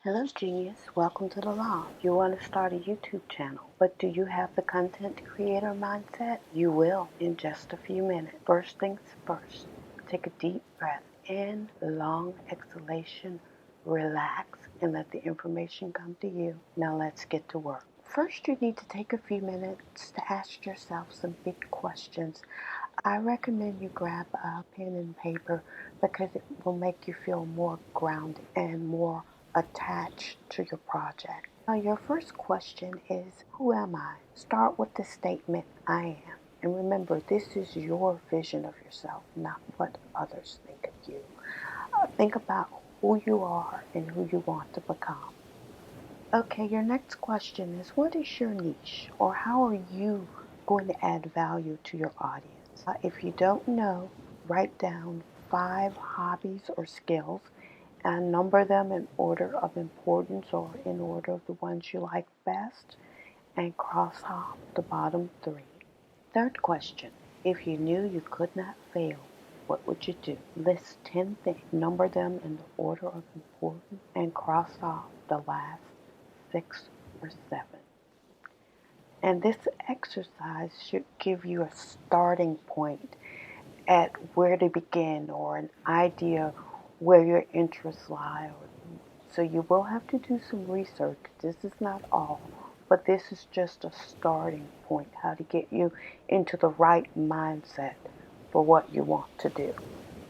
Hello Genius, welcome to the Loft. You want to start a YouTube channel, but do you have the content creator mindset? You will in just a few minutes. First things first, take a deep breath in, long exhalation, relax, and let the information come to you. Now let's get to work. First, you need to take a few minutes to ask yourself some big questions. I recommend you grab a pen and paper because it will make you feel more grounded and more attached to your project. Your first question is, who am I? Start with the statement, I am. And remember, this is your vision of yourself, not what others think of you. Think about who you are and who you want to become. Okay, your next question is, what is your niche, or how are you going to add value to your audience? If you don't know, write down 5 hobbies or skills and number them in order of importance or in order of the ones you like best, and cross off the bottom 3. Third question, if you knew you could not fail, what would you do? List 10 things, number them in the order of importance, and cross off the last 6 or 7. And this exercise should give you a starting point at where to begin or an idea where your interests lie. So you will have to do some research. This is not all, but this is just a starting point, how to get you into the right mindset for what you want to do.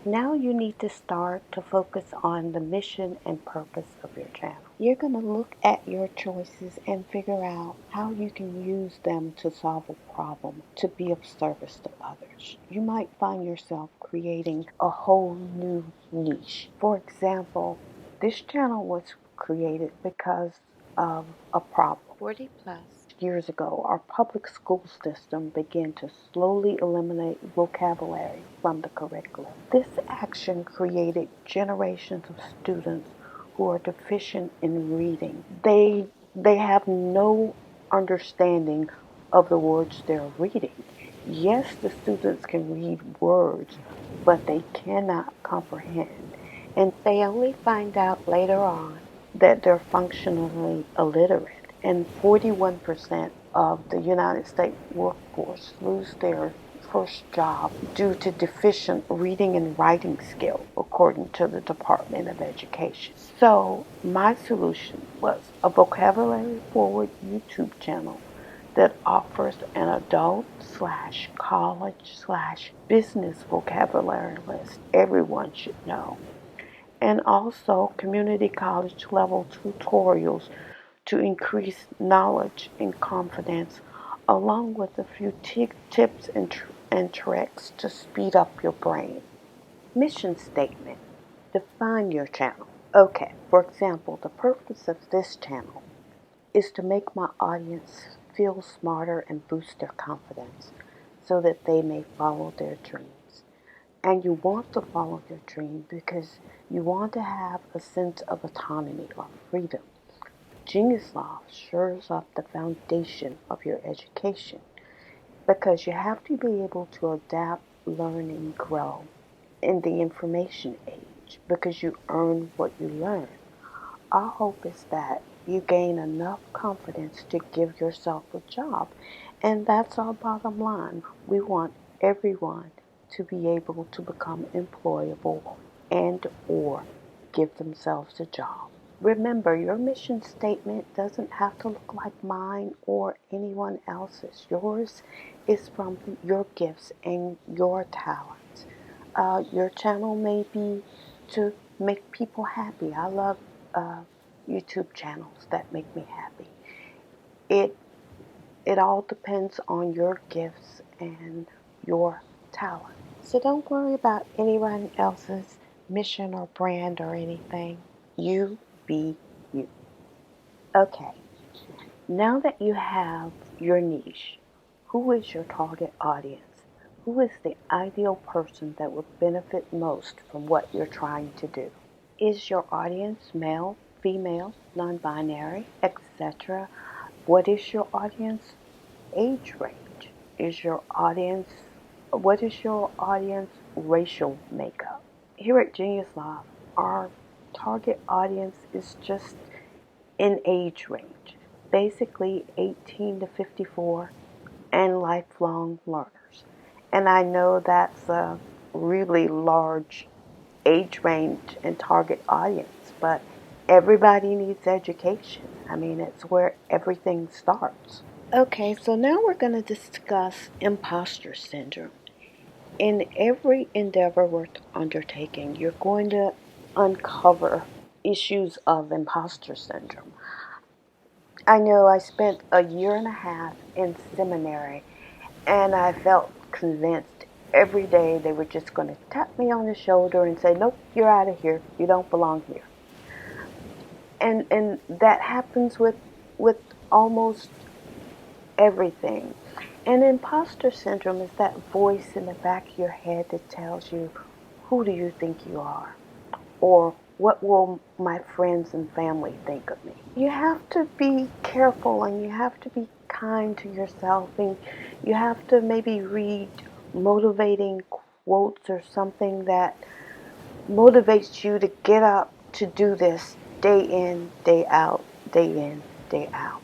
Now you need to start to focus on the mission and purpose of your channel. You're going to look at your choices and figure out how you can use them to solve a problem, to be of service to others. You might find yourself creating a whole new niche. For example, this channel was created because of a problem. 40 plus years ago, our public school system began to slowly eliminate vocabulary from the curriculum. This action created generations of students who are deficient in reading. They have no understanding of the words they're reading. Yes, the students can read words, but they cannot comprehend. And they only find out later on that they're functionally illiterate. And 41% of the United States workforce lose their first job due to deficient reading and writing skills, according to the Department of Education. So my solution was a vocabulary forward YouTube channel that offers an adult slash college slash business vocabulary list everyone should know, and also community college level tutorials to increase knowledge and confidence, along with a few tips and tricks to speed up your brain. Mission statement. Define your channel. Okay, for example, the purpose of this channel is to make my audience feel smarter and boost their confidence so that they may follow their dreams. And you want to follow your dream because you want to have a sense of autonomy or freedom. Genius Loft shores up the foundation of your education because you have to be able to adapt, learn, and grow in the information age because you earn what you learn. Our hope is that you gain enough confidence to give yourself a job, and that's our bottom line. We want everyone to be able to become employable and or give themselves a job. Remember, your mission statement doesn't have to look like mine or anyone else's. Yours is from your gifts and your talents. Your channel may be to make people happy. I love uh, YouTube channels that make me happy. It it all depends on your gifts and your talent. So don't worry about anyone else's mission or brand or anything. You be you. Okay, now that you have your niche, who is your target audience? Who is the ideal person that would benefit most from what you're trying to do? Is your audience male, female, non-binary, etc.? What is your audience age range? Is your audience What is your audience racial makeup? Here at Genius Live, our target audience is just in age range, basically 18 to 54 and lifelong learners. And I know that's a really large age range and target audience, but everybody needs education. I mean, it's where everything starts. Okay, so now we're going to discuss imposter syndrome. In every endeavor worth undertaking, you're going to uncover issues of imposter syndrome. I know I spent a year and a half in seminary, and I felt convinced every day they were just going to tap me on the shoulder and say, "Nope, you're out of here. You don't belong here." And that happens with almost everything. And imposter syndrome is that voice in the back of your head that tells you, "Who do you think you are?" Or "What will my friends and family think of me?" You have to be careful and you have to be kind to yourself, and you have to maybe read motivating quotes or something that motivates you to get up to do this day in, day out, day in, day out.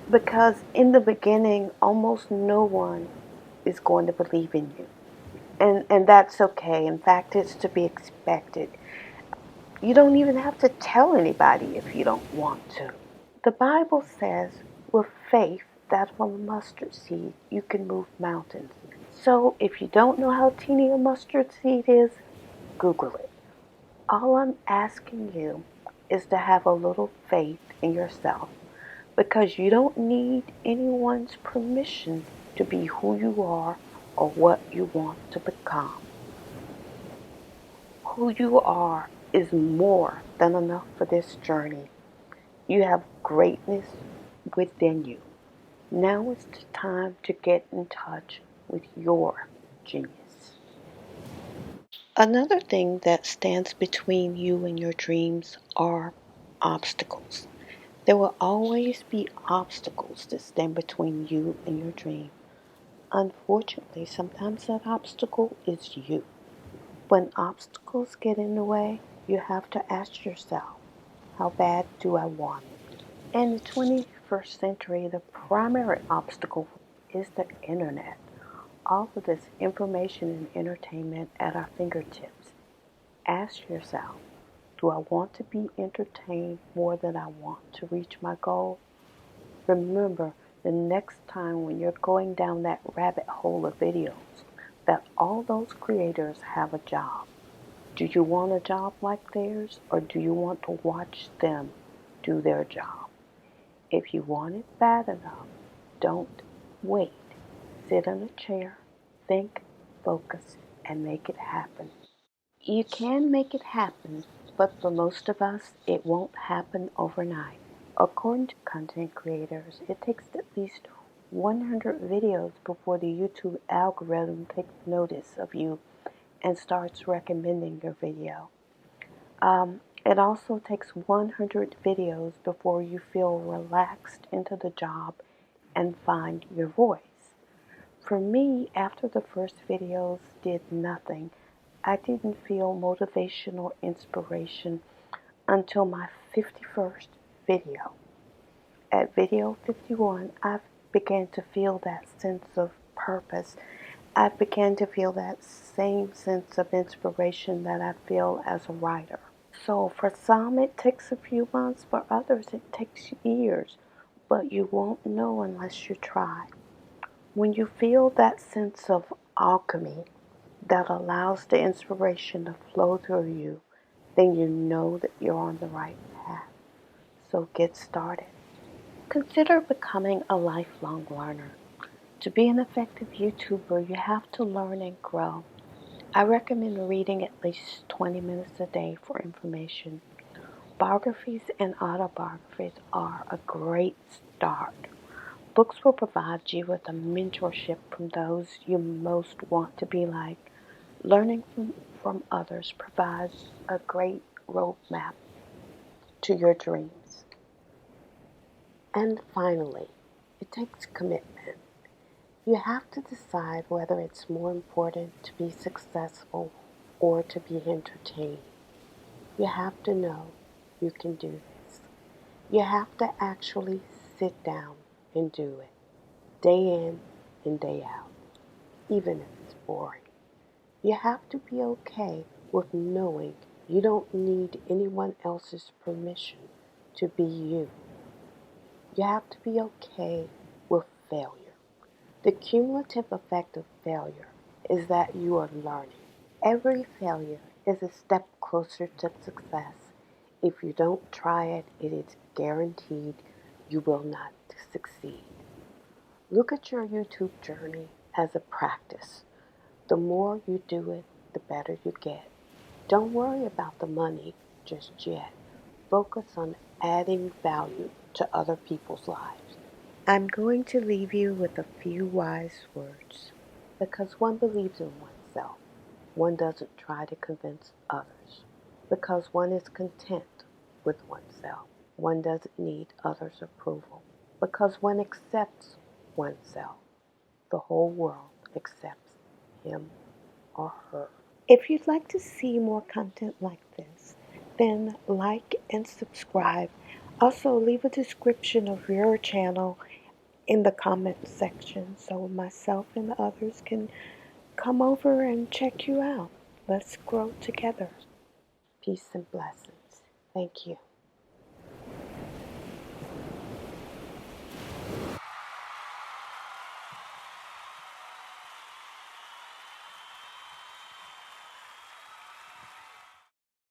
Because in the beginning, almost no one is going to believe in you. And that's okay. In fact, it's to be expected. You don't even have to tell anybody if you don't want to. The Bible says, with faith, that of a mustard seed, you can move mountains. So if you don't know how teeny a mustard seed is, Google it. All I'm asking you is to have a little faith in yourself, because you don't need anyone's permission to be who you are or what you want to become. Who you are is more than enough for this journey. You have greatness within you. Now is the time to get in touch with your genius. Another thing that stands between you and your dreams are obstacles. There will always be obstacles that stand between you and your dream. Unfortunately, sometimes that obstacle is you. When obstacles get in the way, you have to ask yourself, how bad do I want it? In the 21st century, the primary obstacle is the internet. All of this information and entertainment at our fingertips. Ask yourself, do I want to be entertained more than I want to reach my goal? Remember, the next time when you're going down that rabbit hole of videos, that all those creators have a job. Do you want a job like theirs, or do you want to watch them do their job? If you want it bad enough, don't wait. Sit in a chair, think, focus, and make it happen. You can make it happen, but for most of us, it won't happen overnight. According to content creators, it takes at least 100 videos before the YouTube algorithm takes notice of you and starts recommending your video. It also takes 100 videos before you feel relaxed into the job and find your voice. For me, after the first videos did nothing, I didn't feel motivation or inspiration until my 51st video. At video 51, I began to feel that sense of purpose. I began to feel that same sense of inspiration that I feel as a writer. So for some, it takes a few months. For others, it takes years. But you won't know unless you try. When you feel that sense of alchemy that allows the inspiration to flow through you, then you know that you're on the right path. So get started. Consider becoming a lifelong learner. To be an effective YouTuber, you have to learn and grow. I recommend reading at least 20 minutes a day for information. Biographies and autobiographies are a great start. Books will provide you with a mentorship from those you most want to be like. Learning from others provides a great roadmap to your dreams. And finally, it takes commitment. You have to decide whether it's more important to be successful or to be entertained. You have to know you can do this. You have to actually sit down and do it, day in and day out, even if it's boring. You have to be okay with knowing you don't need anyone else's permission to be you. You have to be okay with failure. The cumulative effect of failure is that you are learning. Every failure is a step closer to success. If you don't try it, it is guaranteed you will not succeed. Look at your YouTube journey as a practice. The more you do it, the better you get. Don't worry about the money just yet. Focus on adding value to other people's lives. I'm going to leave you with a few wise words. Because one believes in oneself, one doesn't try to convince others. Because one is content with oneself, one doesn't need others' approval. Because one accepts oneself, the whole world accepts him or her. If you'd like to see more content like this, then like and subscribe. Also, leave a description of your channel in the comments section so myself and others can come over and check you out. Let's grow together. Peace and blessings. Thank you.